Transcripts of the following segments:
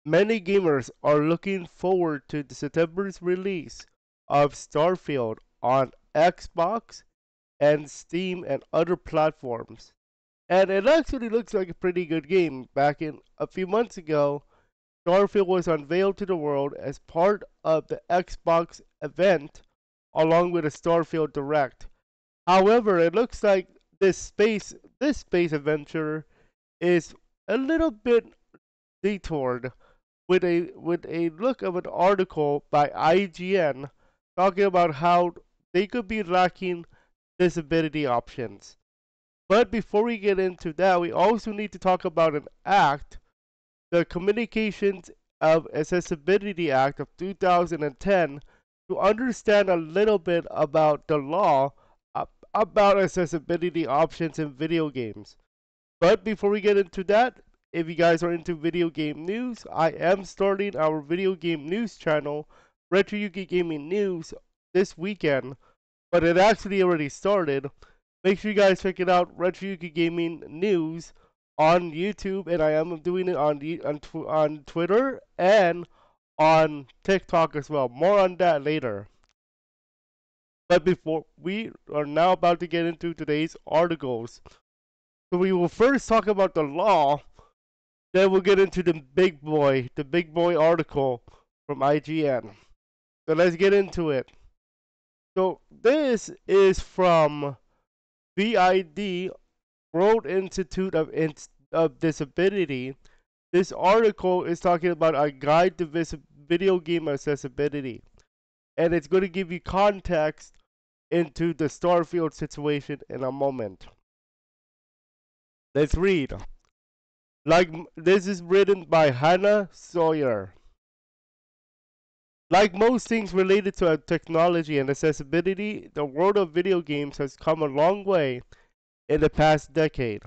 Many gamers are looking forward to the September's release of Starfield on Xbox and Steam and other platforms. And it actually looks like a pretty good game. Back in a few months ago, Starfield was unveiled to the world as part of the Xbox event along with a Starfield Direct. However, it looks like this space adventure is a little bit detoured with a look of an article by IGN talking about how they could be lacking disability options. But before we get into that, we also need to talk about an act, the Communications of Accessibility Act of 2010, to understand a little bit about the law about accessibility options in video games. But before we get into that, if you guys are into video game news, I am starting our video game news channel, Retro Yuki Gaming News, this weekend. But it actually already started. Make sure you guys check it out, Retro Yuki Gaming News, on YouTube, and I am doing it on Twitter and on TikTok as well. More on that later. But before we are now about to get into today's articles. So we will first talk about the law, then we'll get into the big boy article from IGN. So let's get into it. So this is from VID, World Institute of Disability. This article is talking about a guide to video game accessibility, and it's going to give you context into the Starfield situation in a moment. Let's read. This is written by Hannah Sawyer. Like most things related to technology and accessibility, the world of video games has come a long way in the past decade.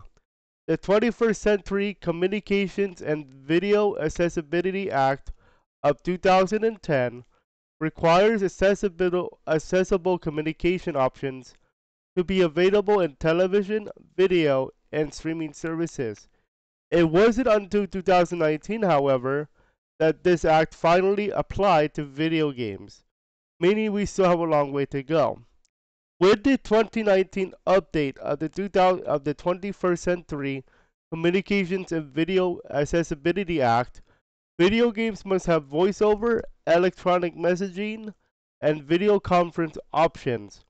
The 21st Century Communications and Video Accessibility Act of 2010 requires accessible communication options to be available in television, video, and streaming services. It wasn't until 2019, however, that this act finally applied to video games, meaning we still have a long way to go. With the 2019 update of the 21st Century Communications and Video Accessibility Act, video games must have voiceover, electronic messaging, and video conference options.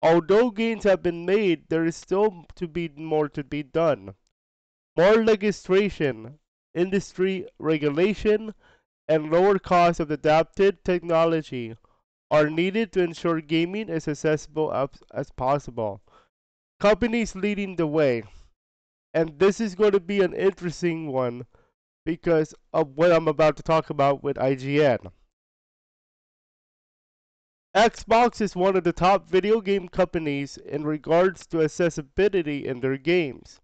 Although gains have been made, there is still more to be done. More legislation, industry regulation, and lower costs of adapted technology are needed to ensure gaming is accessible as possible. Companies leading the way. And this is going to be an interesting one because of what I'm about to talk about with IGN. Xbox is one of the top video game companies in regards to accessibility in their games.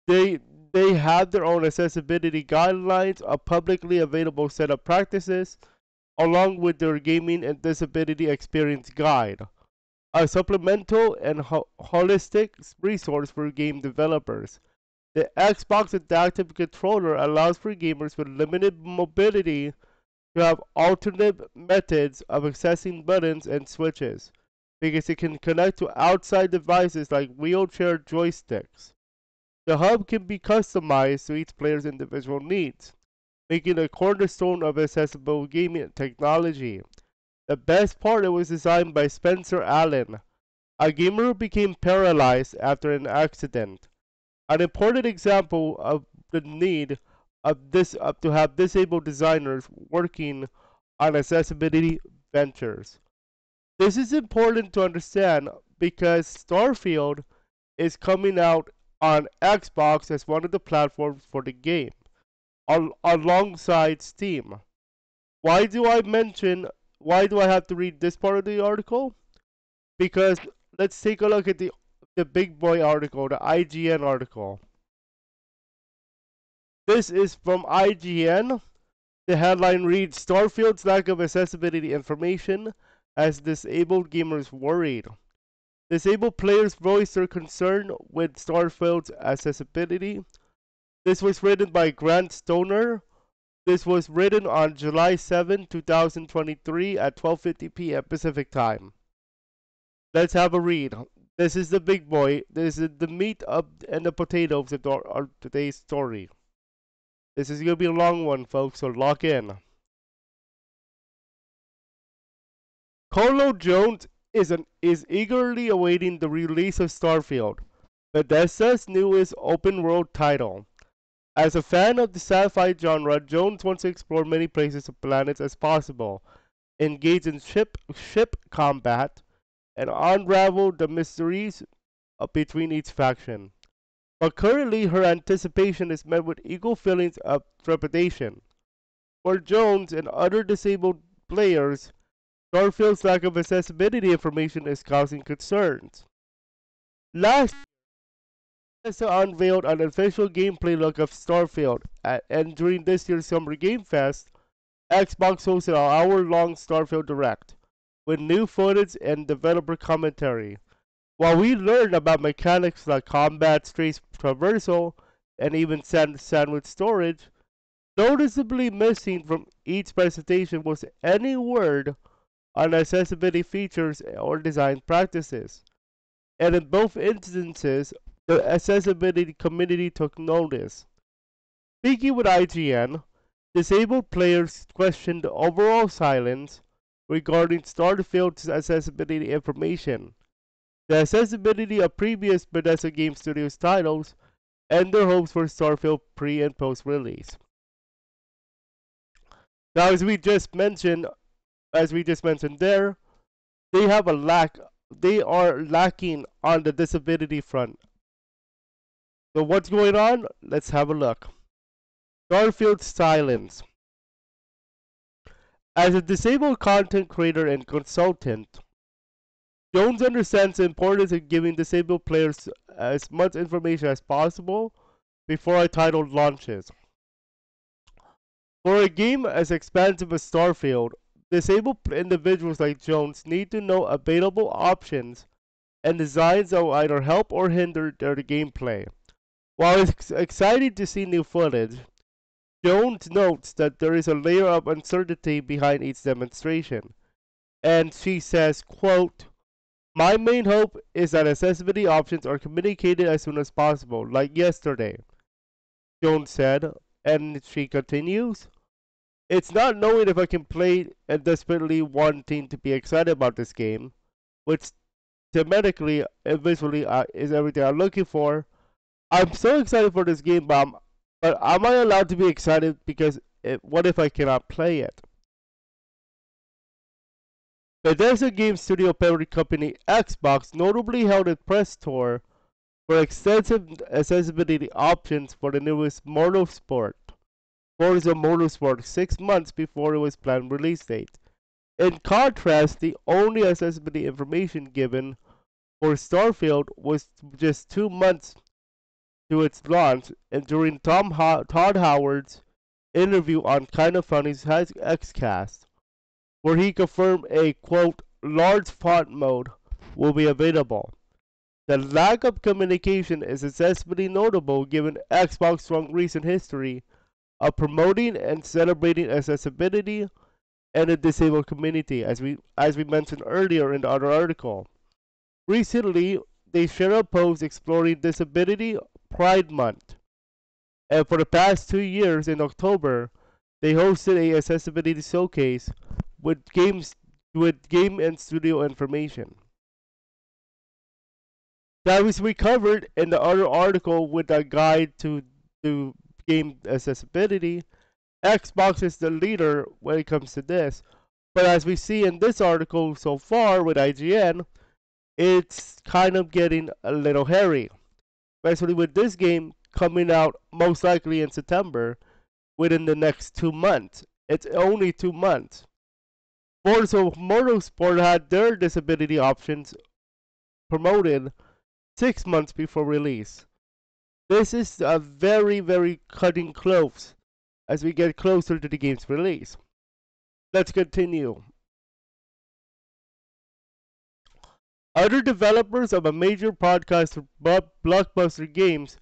They they have their own accessibility guidelines, a publicly available set of practices, along with their gaming and disability experience guide, a supplemental and holistic resource for game developers. The Xbox Adaptive Controller allows for gamers with limited mobility to have alternate methods of accessing buttons and switches, because it can connect to outside devices like wheelchair joysticks. The hub can be customized to each player's individual needs, making it a cornerstone of accessible gaming technology. The best part, it was designed by Spencer Allen, a gamer who became paralyzed after an accident. An important example of the need to have disabled designers working on accessibility ventures. This is important to understand because Starfield is coming out on Xbox as one of the platforms for the game, alongside Steam. Why do I mention, why do I have to read this part of the article? Because let's take a look at the big boy article, the IGN article. This is from IGN. The headline reads, Starfield's lack of accessibility information has disabled gamers worried. Disabled players voiced their concern with Starfield's accessibility. This was written by Grant Stoner This was written on July 7, 2023 at 12:50 p.m. Pacific Time. Let's have a read. This is the big boy. This is the meat of and the potatoes of today's story. This is going to be a long one, folks, so lock in. Colo Jones is eagerly awaiting the release of Starfield, Bethesda's newest open-world title. As a fan of the sci-fi genre, Jones wants to explore many places and planets as possible, engage in ship combat, and unravel the mysteries between each faction. But currently, her anticipation is met with equal feelings of trepidation. For Jones and other disabled players, Starfield's lack of accessibility information is causing concerns. Last Bethesda unveiled an official gameplay look of Starfield, and during this year's Summer Game Fest, Xbox hosted an hour-long Starfield Direct, with new footage and developer commentary. While we learned about mechanics like combat, space traversal, and even sandwich storage, noticeably missing from each presentation was any word on accessibility features or design practices. And in both instances, the accessibility community took notice. Speaking with IGN, disabled players questioned the overall silence regarding Starfield's accessibility information, the accessibility of previous Bethesda Game Studios titles, and their hopes for Starfield pre- and post-release. Now, as we just mentioned there, they have a lack. They are lacking on the disability front. So what's going on? Let's have a look. Starfield silence. As a disabled content creator and consultant, Jones understands the importance of giving disabled players as much information as possible before a title launches. For a game as expansive as Starfield, disabled individuals like Jones need to know available options and designs that will either help or hinder their gameplay. While it's exciting to see new footage, Jones notes that there is a layer of uncertainty behind each demonstration, and she says, quote, "My main hope is that accessibility options are communicated as soon as possible, like yesterday," Jones said, and she continues, "It's not knowing if I can play and desperately wanting to be excited about this game, which thematically and visually is everything I'm looking for. I'm so excited for this game, but am I allowed to be excited because what if I cannot play it?" Bethesda game studio parent company Xbox notably held a press tour for extensive accessibility options for the newest Motorsport, Forza Motorsport, 6 months before it was planned release date. In contrast, the only accessibility information given for Starfield was just 2 months to its launch, and during Todd Howard's interview on Kinda Funny's Xcast, where he confirmed a quote large font mode will be available. The lack of communication is especially notable given Xbox's strong recent history of promoting and celebrating accessibility and the disabled community, as we mentioned earlier in the other article. Recently, they shared a post exploring Disability Pride Month, and for the past 2 years in October, they hosted a accessibility showcase with game and studio information. That was recovered in the other article with a guide to game accessibility. Xbox is the leader when it comes to this, but as we see in this article so far with IGN, it's kind of getting a little hairy, especially with this game coming out most likely in September within the next 2 months. It's only 2 months. Forza Motorsport had their disability options promoted 6 months before release. This is a very, very cutting close as we get closer to the game's release. Let's continue. Other developers of a major podcast Blockbuster Games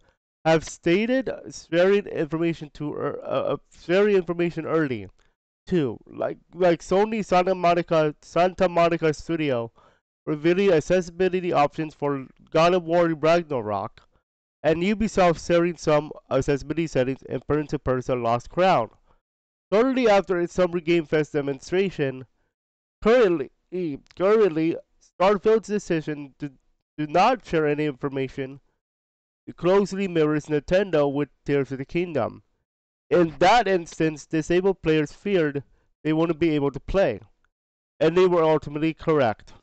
have stated sharing information early too, like Sony Santa Monica Studio revealing accessibility options for God of War Ragnarok, and Ubisoft sharing some accessibility settings in person-to-person Lost Crown. Shortly after its Summer Game Fest demonstration, currently, currently Starfield's decision to do not share any information closely mirrors Nintendo with Tears of the Kingdom. In that instance, disabled players feared they wouldn't be able to play, and they were ultimately correct.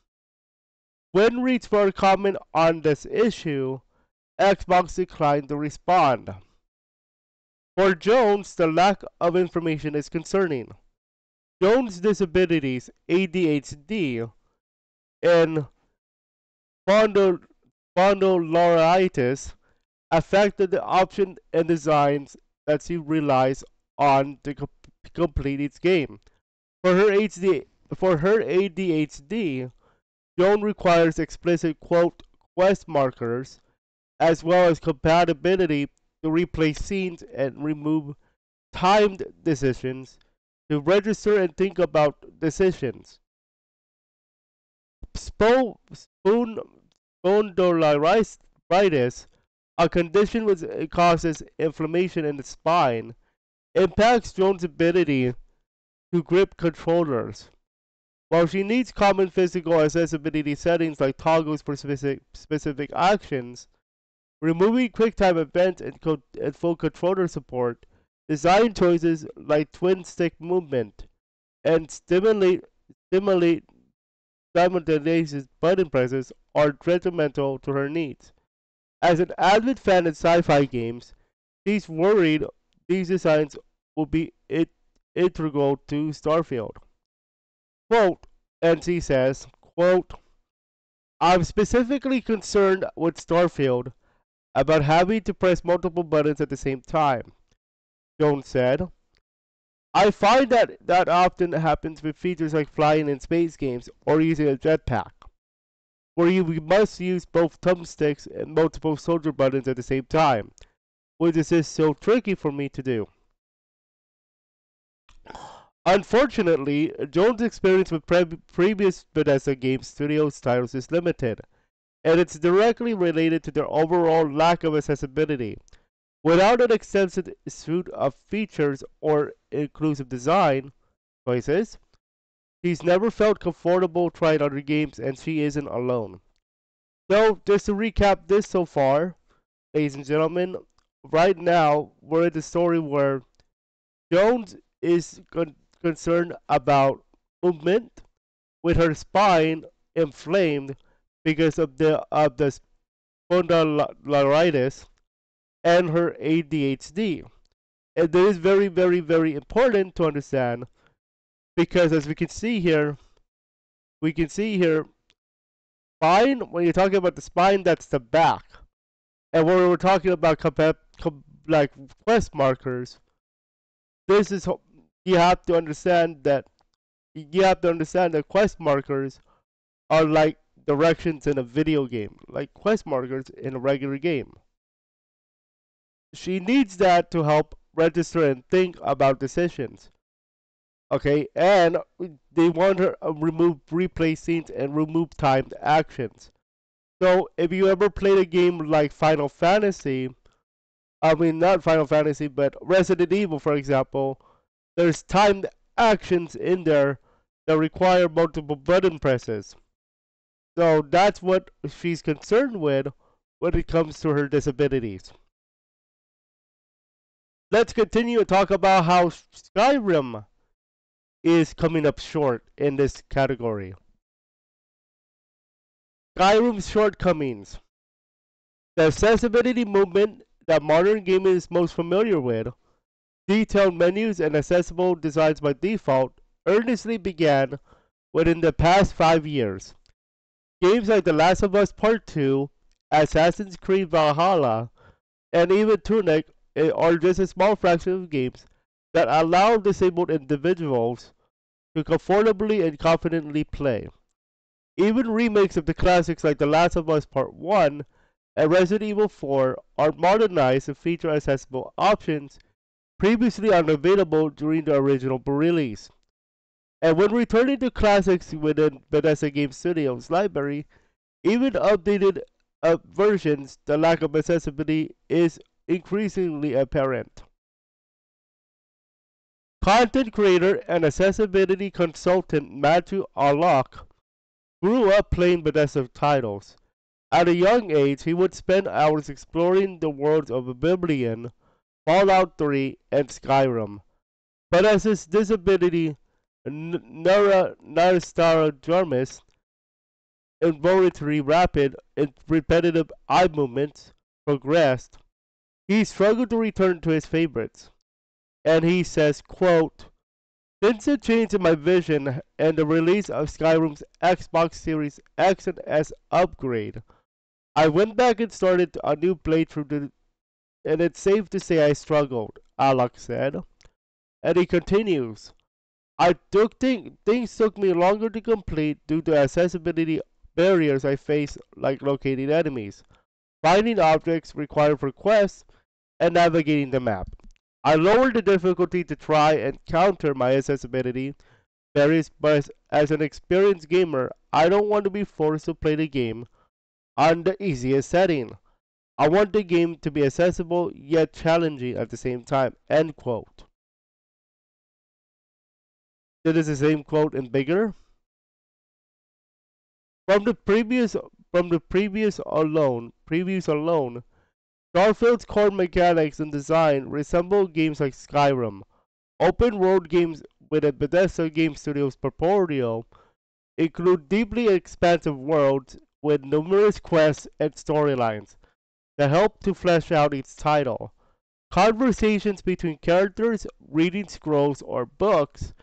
When reached for a comment on this issue, Xbox declined to respond. For Jones, the lack of information is concerning. Jones' disabilities, ADHD, and spondyloarthritis affected the options and designs that she relies on to complete its game. For her ADHD, Joan requires explicit quote quest markers as well as compatibility to replace scenes and remove timed decisions to register and think about decisions. Spondylitis, a condition which causes inflammation in the spine, impacts Joan's ability to grip controllers. While she needs common physical accessibility settings like toggles for specific actions, removing QuickTime events and full controller support, design choices like twin stick movement, and stimulate simultaneous button presses are detrimental to her needs. As an avid fan of sci-fi games, she's worried these designs will be integral to Starfield. Quote, and she says, quote, I'm specifically concerned with Starfield about having to press multiple buttons at the same time, Jones said. I find that often happens with features like flying in space games or using a jetpack, where you must use both thumbsticks and multiple shoulder buttons at the same time, which is just so tricky for me to do. Unfortunately, Jones' experience with previous Bethesda game studios titles is limited, and it's directly related to their overall lack of accessibility. Without an extensive suite of features or inclusive design choices, she's never felt comfortable trying other games, and she isn't alone. So, just to recap this so far, ladies and gentlemen, right now we're in the story where Jones is concerned about movement with her spine inflamed because of the spondylitis and her ADHD. And this is very, very, very important to understand because as we can see here, spine, when you're talking about the spine, that's the back. And when we're talking about like quest markers, this is, you have to understand that quest markers are like directions in a video game, like quest markers in a regular game. She needs that to help register and think about decisions. Okay, and they want her to remove replay scenes and remove timed actions. So if you ever played a game like Final Fantasy, I mean not Final Fantasy, but Resident Evil, for example, there's timed actions in there that require multiple button presses. So that's what she's concerned with when it comes to her disabilities. Let's continue to talk about how Skyrim is coming up short in this category. Skyrim's shortcomings. The accessibility movement that modern gaming is most familiar with, detailed menus and accessible designs by default, earnestly began within the past 5 years. Games like The Last of Us Part 2, Assassin's Creed Valhalla, and even Tunic are just a small fraction of games that allow disabled individuals to comfortably and confidently play. Even remakes of the classics like The Last of Us Part 1 and Resident Evil 4 are modernized and feature accessible options previously unavailable during the original release. And when returning to classics within Bethesda Game Studios library, even updated versions, the lack of accessibility is increasingly apparent. Content creator and accessibility consultant Matthew Allock grew up playing Bethesda titles. At a young age, he would spend hours exploring the worlds of Oblivion, Fallout 3, and Skyrim. But as his disability, Narastarodermis, involuntary rapid and repetitive eye movements, progressed, he struggled to return to his favorites. And he says, quote, "Since the change in my vision and the release of Skyrim's Xbox Series X and S upgrade, I went back and started a new playthrough, and it's safe to say I struggled," Alok said. And he continues, things took me longer to complete due to accessibility barriers I faced, like locating enemies, finding objects required for quests, and navigating the map. I lowered the difficulty to try and counter my accessibility barriers, but as an experienced gamer, I don't want to be forced to play the game on the easiest setting. I want the game to be accessible yet challenging at the same time. End quote. That is the same quote in bigger. From the previous previews alone, Starfield's core mechanics and design resemble games like Skyrim. Open world games with a Bethesda Game Studios portfolio include deeply expansive worlds with numerous quests and storylines that help to flesh out its title. Conversations between characters, reading scrolls or books,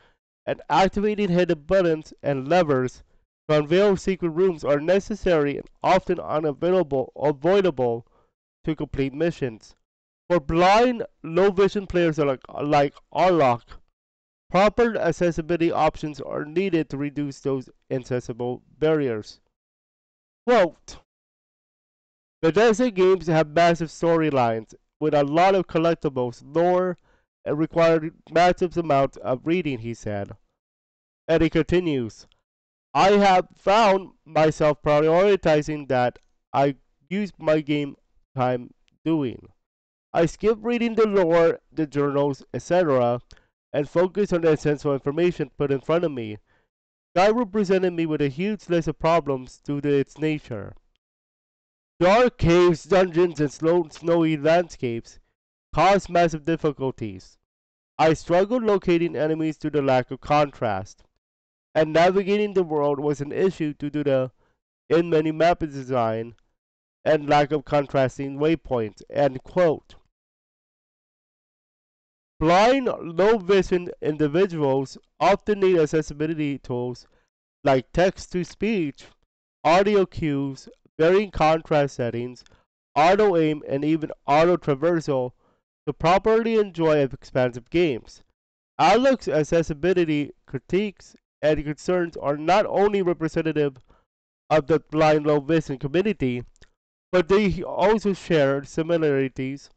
and activating hidden buttons and levers to unveil secret rooms are necessary and often avoidable to complete missions. For blind, low-vision players like Arlock, proper accessibility options are needed to reduce those inaccessible barriers. Quote, "Bethesda games have massive storylines with a lot of collectibles, lore, and require massive amounts of reading," he said. And he continues, "I have found myself prioritizing that I use my game time doing. I skip reading the lore, the journals, etc., and focus on the essential information put in front of me. Skyrim presented me with a huge list of problems due to its nature. Dark caves, dungeons, and snowy landscapes caused massive difficulties. I struggled locating enemies due to lack of contrast, and navigating the world was an issue due to the in-menu map design and lack of contrasting waypoints." End quote. Blind, low-vision individuals often need accessibility tools like text-to-speech, audio cues, varying contrast settings, auto-aim, and even auto-traversal to properly enjoy expansive games. Outlook's accessibility critiques and concerns are not only representative of the blind low-vision community, but they also share similarities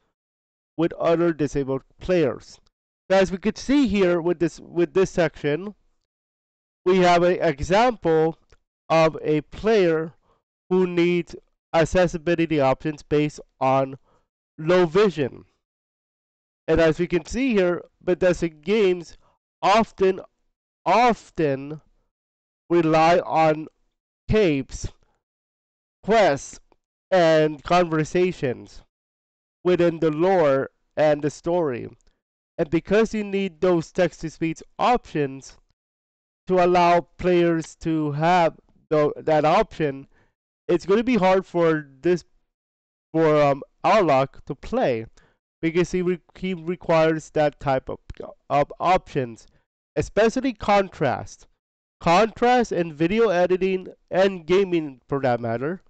with other disabled players. As we could see here with this section, we have an example of a player who needs accessibility options based on low vision. And as we can see here, Bethesda games often rely on caves, quests, and conversations within the lore and the story. And because you need those text-to-speech options to allow players to have that option, it's going to be hard for Arlock to play because he requires that type of options, especially contrast. Contrast in video editing and gaming, for that matter,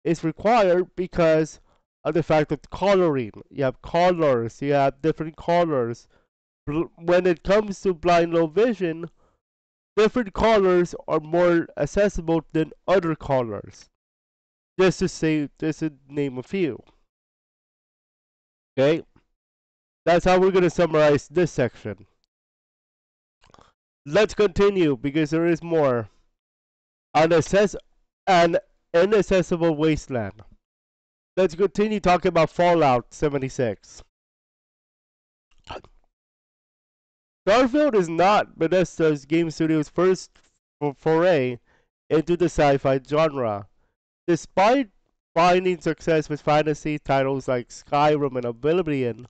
is required because of the fact of coloring. You have colors, you have different colors. When it comes to blind low vision, different colors are more accessible than other colors. just to name a few. Okay, that's how we're gonna summarize this section. Let's continue because there is more. An inaccessible wasteland. Let's continue talking about Fallout 76. Starfield is not Bethesda's game studio's first foray into the sci-fi genre. Despite finding success with fantasy titles like Skyrim and Oblivion,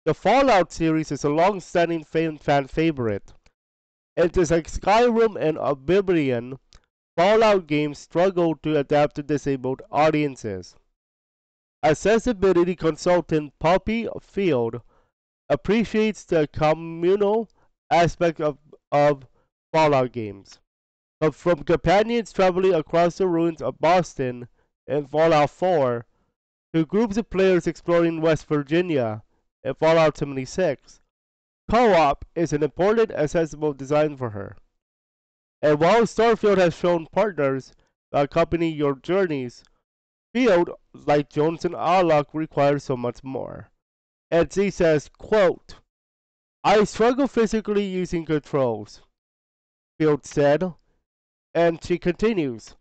the Fallout series is a long-standing fan favorite. And just like Skyrim and Oblivion, Fallout games struggle to adapt to disabled audiences. Accessibility consultant Poppy Field appreciates the communal aspect of Fallout games. From companions traveling across the ruins of Boston in Fallout 4 to groups of players exploring West Virginia in Fallout 76, co-op is an important accessible design for her. And while Starfield has shown partners that accompany your journeys, Field, like Jones and Alloc, requires so much more. And she says, quote, I struggle physically using controls, Field said, and she continues,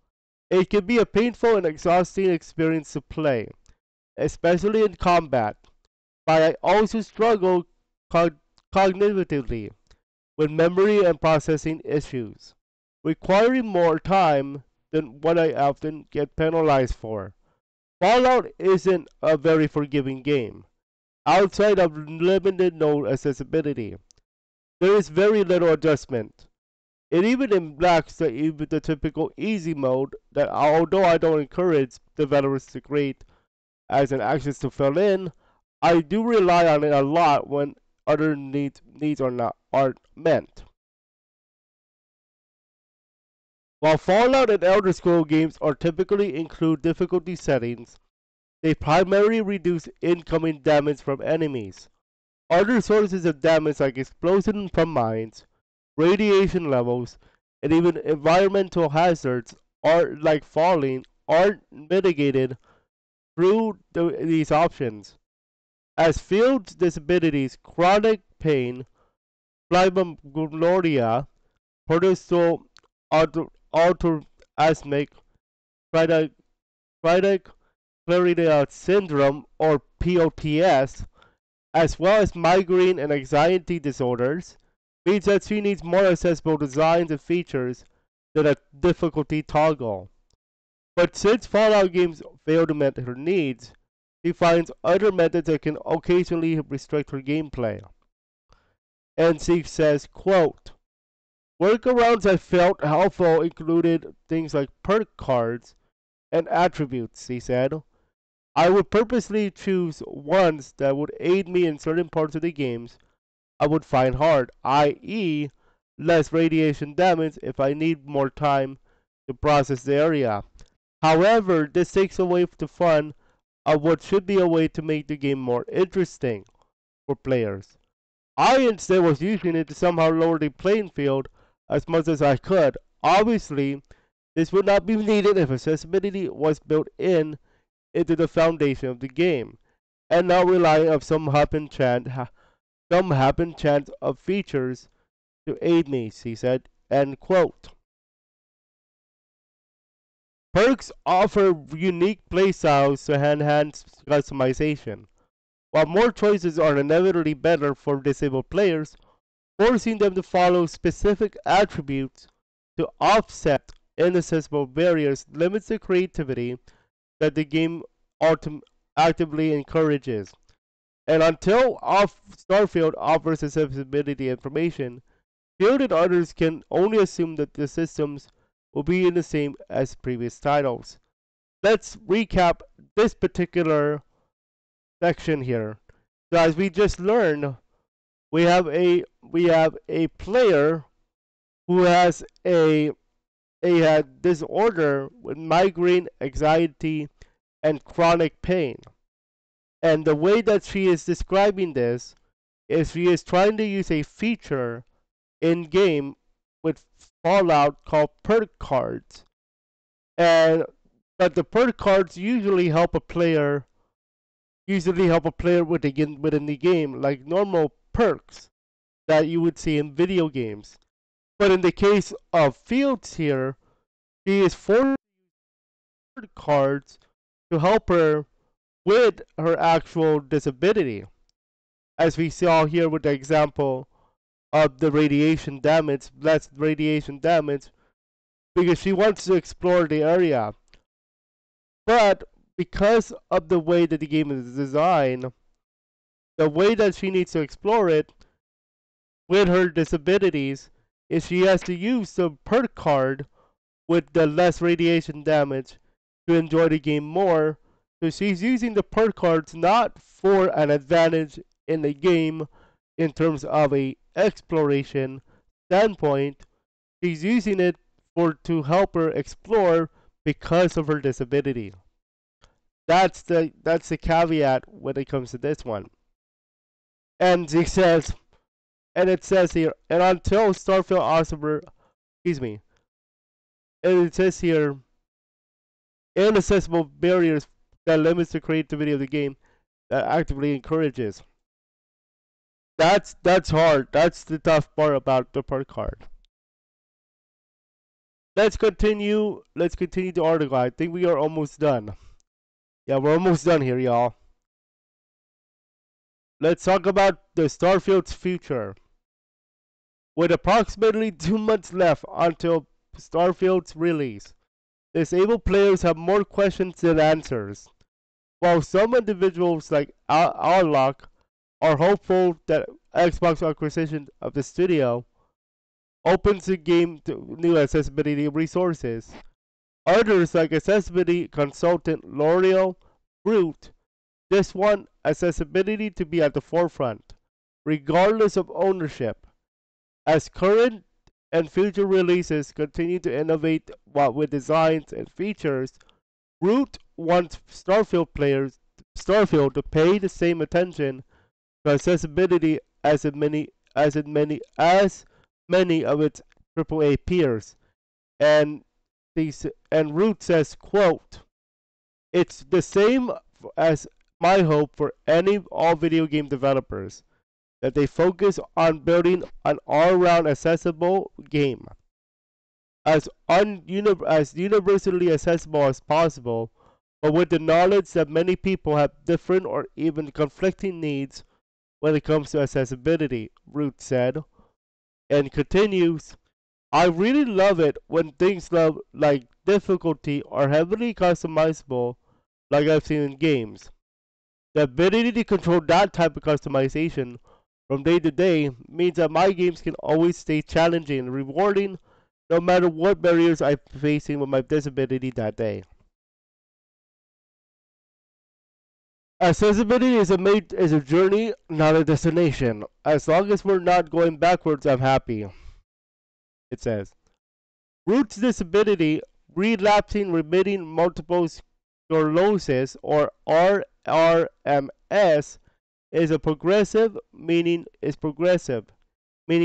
it can be a painful and exhausting experience to play, especially in combat, but I also struggle cognitively with memory and processing issues, requiring more time than what I often get penalized for. Fallout isn't a very forgiving game. Outside of limited node accessibility, there is very little adjustment. It even lacks the typical easy mode that, although I don't encourage developers to create as an access to fill in, I do rely on it a lot when other needs aren't met. While Fallout and Elder Scrolls games are typically include difficulty settings, they primarily reduce incoming damage from enemies. Other sources of damage like explosions from mines, radiation levels, and even environmental hazards are like falling aren't mitigated through these options. As Field's disabilities, chronic pain, fibromyalgia, protozoal autoasthmic chronic Florida syndrome or POTS, as well as migraine and anxiety disorders, means that she needs more accessible designs and features than a difficulty toggle. But since Fallout games fail to meet her needs, she finds other methods that can occasionally restrict her gameplay. And she says, quote, workarounds I felt helpful included things like perk cards and attributes, he said. I would purposely choose ones that would aid me in certain parts of the games I would find hard, i.e., less radiation damage if I need more time to process the area. However, this takes away the fun of what should be a way to make the game more interesting for players. I instead was using it to somehow lower the playing field as much as I could. Obviously, this would not be needed if accessibility was built in into the foundation of the game, and not rely on some happen chance of features to aid me, he said. End quote. Perks offer unique playstyles to enhance customization, while more choices are inevitably better for disabled players. Forcing them to follow specific attributes to offset inaccessible barriers limits the creativity that the game actively encourages. And until Starfield offers accessibility information, Field and others can only assume that the systems will be in the same as previous titles. Let's recap this particular section here. So as we just learned, we have a player who has a disorder with migraine, anxiety, and chronic pain. And the way that she is describing this is she is trying to use a feature in game with Fallout called perk cards. And but the perk cards usually help a player within the game, like normal perks that you would see in video games. But in the case of Fields here, she is forced cards to help her with her actual disability, as we saw here with the example of the less radiation damage, because she wants to explore the area. But because of the way that the game is designed, the way that she needs to explore it with her disabilities is she has to use the perk card with the less radiation damage to enjoy the game more. So she's using the perk cards not for an advantage in the game in terms of a exploration standpoint. She's using it for to help her explore because of her disability. That's the caveat when it comes to this one. And he says, and it says here, and until Starfield Oscillator, excuse me, and it says here, inaccessible barriers that limits the creativity of the game that actively encourages. That's hard. That's the tough part about the part card. Let's continue. Let's continue the article. I think we are almost done. Yeah, we're almost done here, y'all. Let's talk about the Starfield's future. With approximately 2 months left until Starfield's release, disabled players have more questions than answers. While some individuals like Arlock are hopeful that Xbox acquisition of the studio opens the game to new accessibility resources, others like accessibility consultant L'Oreal Brute just want accessibility to be at the forefront, regardless of ownership. As current and future releases continue to innovate with designs and features, Root wants Starfield to pay the same attention to accessibility as many of its AAA peers. And Root says, quote, "It's the same as my hope for all video game developers, that they focus on building an all-around accessible game, as universally accessible as possible, but with the knowledge that many people have different or even conflicting needs when it comes to accessibility," Root said, and continues, "I really love it when things like difficulty are heavily customizable like I've seen in games. The ability to control that type of customization from day to day means that my games can always stay challenging and rewarding no matter what barriers I'm facing with my disability that day." Accessibility is a journey, not a destination. As long as we're not going backwards, I'm happy, it says. Root's disability, relapsing remitting multiple sclerosis, or RRMS, is progressive, meaning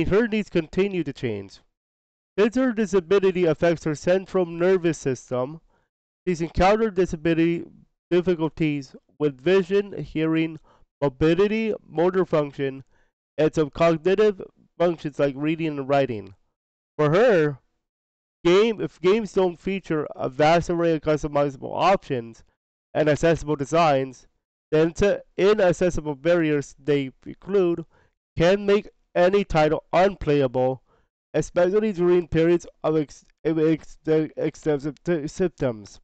her needs continue to change. Since her disability affects her central nervous system, she's encountered disability difficulties with vision, hearing, mobility, motor function, and some cognitive functions like reading and writing. For her, if games don't feature a vast array of customizable options and accessible designs, then inaccessible barriers they include can make any title unplayable, especially during periods of extensive symptoms.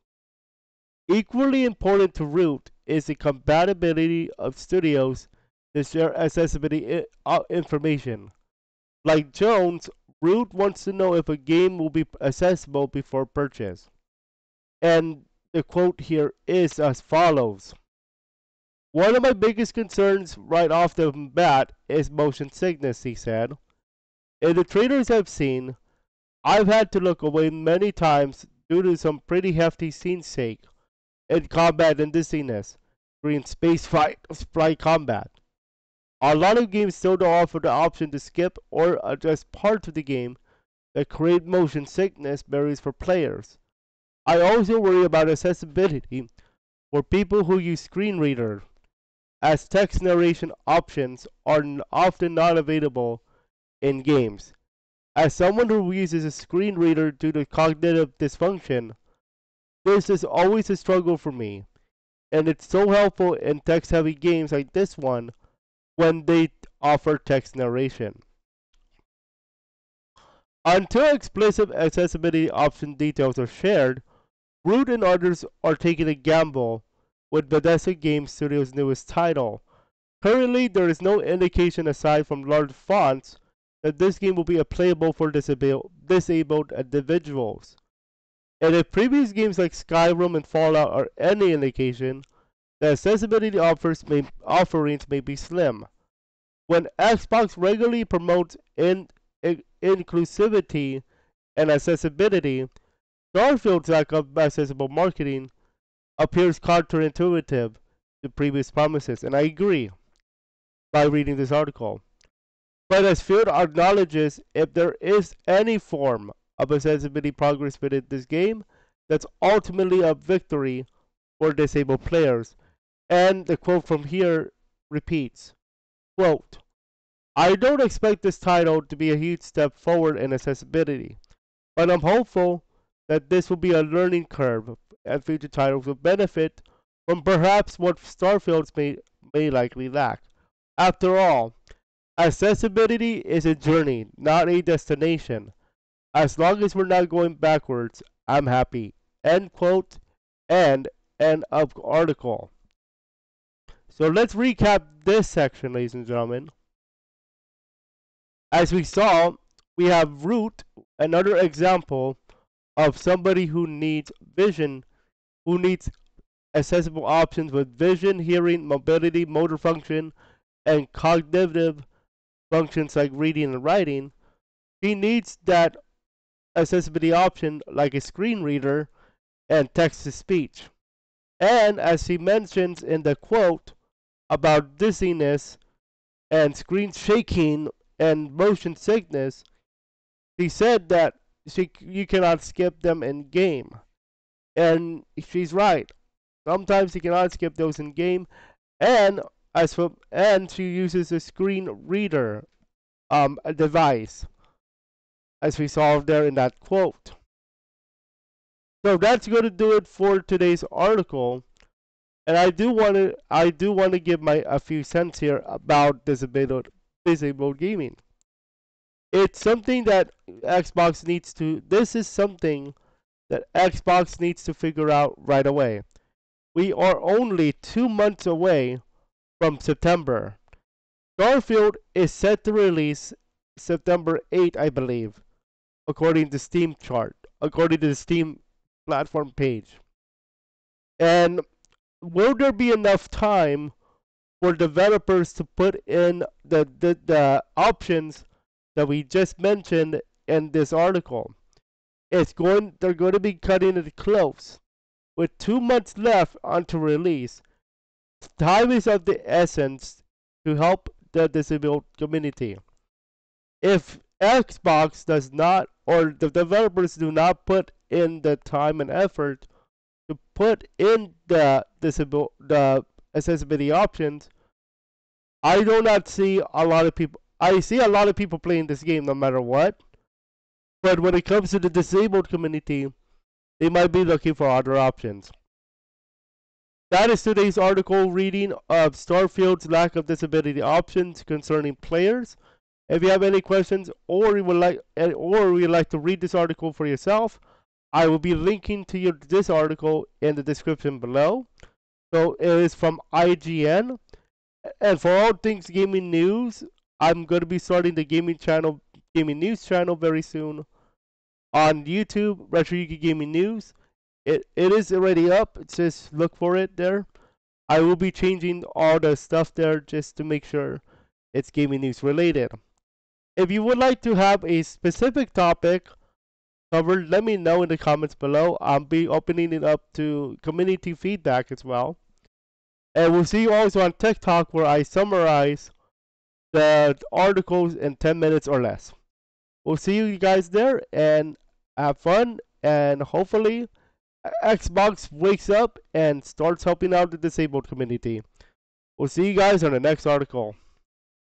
Equally important to Root is the compatibility of studios to share accessibility information. Like Jones, Root wants to know if a game will be accessible before purchase. And the quote here is as follows: "One of my biggest concerns right off the bat is motion sickness," he said. "In the trailers I've seen, I've had to look away many times due to some pretty hefty scenes sake in combat and dizziness during flight combat. A lot of games still don't offer the option to skip or adjust parts of the game that create motion sickness barriers for players. I also worry about accessibility for people who use screen reader, as text narration options are often not available in games. As someone who uses a screen reader due to cognitive dysfunction, this is always a struggle for me, and it's so helpful in text heavy games like this one when they offer text narration. Until explicit accessibility option details are shared, Root and others are taking a gamble with Bethesda Game Studios' newest title. Currently, there is no indication aside from large fonts that this game will be playable for disabled individuals. And if previous games like Skyrim and Fallout are any indication, the accessibility offerings may be slim. When Xbox regularly promotes inclusivity and accessibility, Starfield's lack of accessible marketing appears counterintuitive to previous promises, and I agree by reading this article. But as Field acknowledges, if there is any form of accessibility progress within this game, that's ultimately a victory for disabled players. And the quote from here repeats, quote, I don't expect this title to be a huge step forward in accessibility, but I'm hopeful that this will be a learning curve and future titles will benefit from perhaps what Starfields may likely lack. After all, accessibility is a journey, not a destination. As long as we're not going backwards, I'm happy. End quote. End of article. So let's recap this section, ladies and gentlemen. As we saw, we have Root, another example of somebody who needs vision, who needs accessible options with vision, hearing, mobility, motor function, and cognitive functions like reading and writing. He needs that accessibility option like a screen reader and text to speech. And as he mentions in the quote about dizziness and screen shaking and motion sickness, he said that you cannot skip them in game. And she's right. Sometimes you cannot skip those in game. And she uses a screen reader a device, as we saw there in that quote. So that's going to do it for today's article. And I do want to give my a few cents here about disabled gaming. It's something that Xbox needs to. This is something that Xbox needs to figure out right away. We are only 2 months away from September. Starfield is set to release September 8th, I believe, according to Steam chart, according to the Steam platform page. And will there be enough time for developers to put in the options that we just mentioned in this article? They're going to be cutting it close. With 2 months left until release, time is of the essence to help the disabled community. If Xbox does not, or the developers do not put in the time and effort to put in the accessibility options, I do not see a lot of people. I see a lot of people playing this game no matter what. But when it comes to the disabled community, they might be looking for other options. That is today's article reading of Starfield's lack of disability options concerning players. If you have any questions or you would like to read this article for yourself, I will be linking to this article in the description below. So it is from IGN. And for all things gaming news, I'm going to be starting the gaming news channel very soon on YouTube, Retro Yuki Gaming News. It is already up. Just look for it there. I will be changing all the stuff there just to make sure it's gaming news related. If you would like to have a specific topic covered, let me know in the comments below. I'll be opening it up to community feedback as well. And we'll see you also on TikTok where I summarize the articles in 10 minutes or less. We'll see you guys there and have fun and hopefully Xbox wakes up and starts helping out the disabled community. We'll see you guys on the next article.